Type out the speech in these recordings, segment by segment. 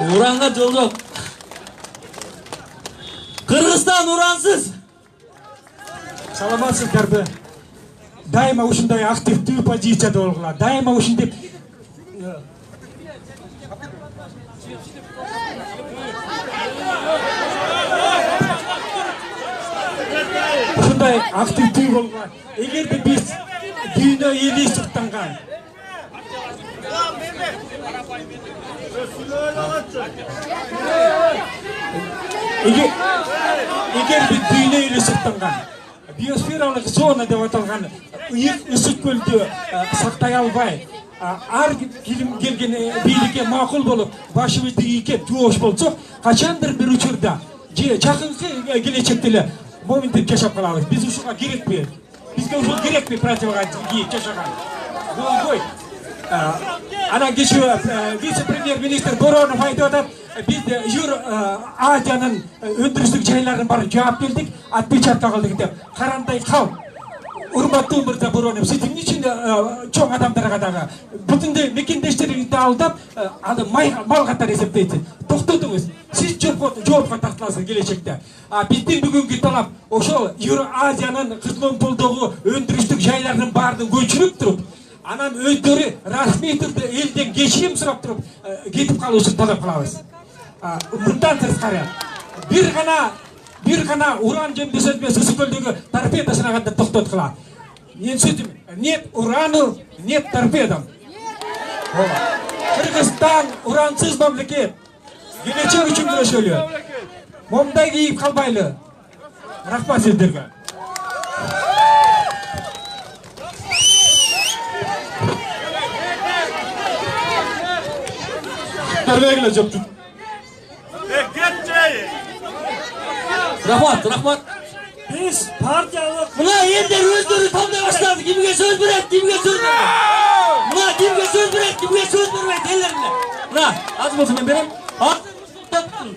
Uranға жол жоқ. Қырғызстан uransыз. Саламатсыздар бе? Дайыма ушундай активдүү позицияда болгула. Дайыма ушинтип ушундай активдүү болгула. Эгерде биз дүйнө эли сырттанган эгер биз дүйнө эли сырттанган биосфералык зона деп аталган ысык көлдү сактай албай, ар келген бийликке макул болуп, башыбызды ийкеп жоош болсок, качандыр бир учурда же жакынкы келечекте эле моминтип жашап калабыз. Биз ушуга керекпи? Бизге ушул керекпи противогаз кийип жашаган? Болбойт. Анан кечээ вице-премьер-министр Боронов айтып атат, биз Юр Азиянын өндүрүштүк жайларын баарын жаап келдик, отпечатка кылдык деп. Карандай кал. Урматтуу мырза Боронов, сиз эмне үчүн чоң адамдарга дагы бүтүндөй мекендештериңизди алдап, аны мал катары эсептейсиз? Токтотуңуз. Сиз жоопко тартыласыз келечекте. Биздин бүгүнкү талап ошол Юр Азиянын Кызыломполдогу өндүрүштүк жайлардын баарын көчүрүп туруп, анан өздөрү расмий түрдө элден кечирим сурап туруп кетип калуусун талап кылабыз. Мындан тышкары бир гана уран жемдесе эмес ысык көлдөгү торпеда сынаганда токтоткула. Менин сөзүм, нет урану, нет торпедам. Кыргызстан урансыз мамлекет. Келечек үчүн күрөшөлү. Момундай кийип калбайлы. Рахмат сиздерге. Рахмат. Биз партиялык Мына элдер өздөрү тандой баштады. Кимге сөз берет, кимге сөз берет. Мына кимге сөз берет, кимге сөз бербейт элдерне. Мына, аз болсо мен берем.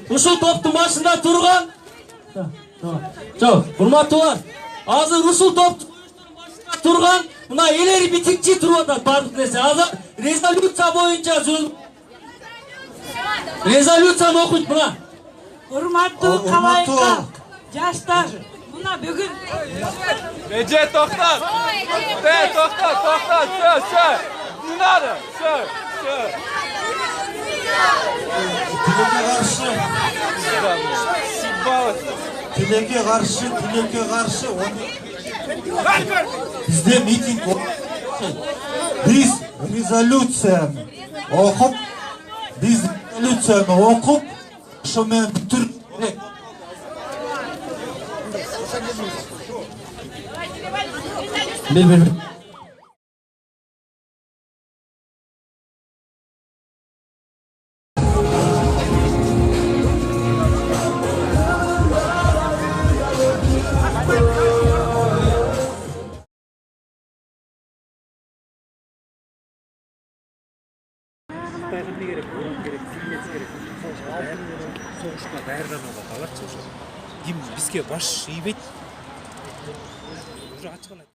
Ушул топтун башында турган. Жок, урматтуулар. Азыр ушул топтун башында турган, мына элери битикчи туруп атат бардык нерсе. Азыр резолюция боюнча сөз резолюцияны окуйт мына. Урматтуу калайка жаштар, мына бүгүн Recep toxtat. Toxtat. Söz. Dinarı. Söz. Тилекке каршы бизде митинг биз резолюцияны окуп ошо менен бүтүрүп керек. Бер. Соғышқа даярданууга калатчы ошо. Ким бизге баш ийбейт. Уже ачык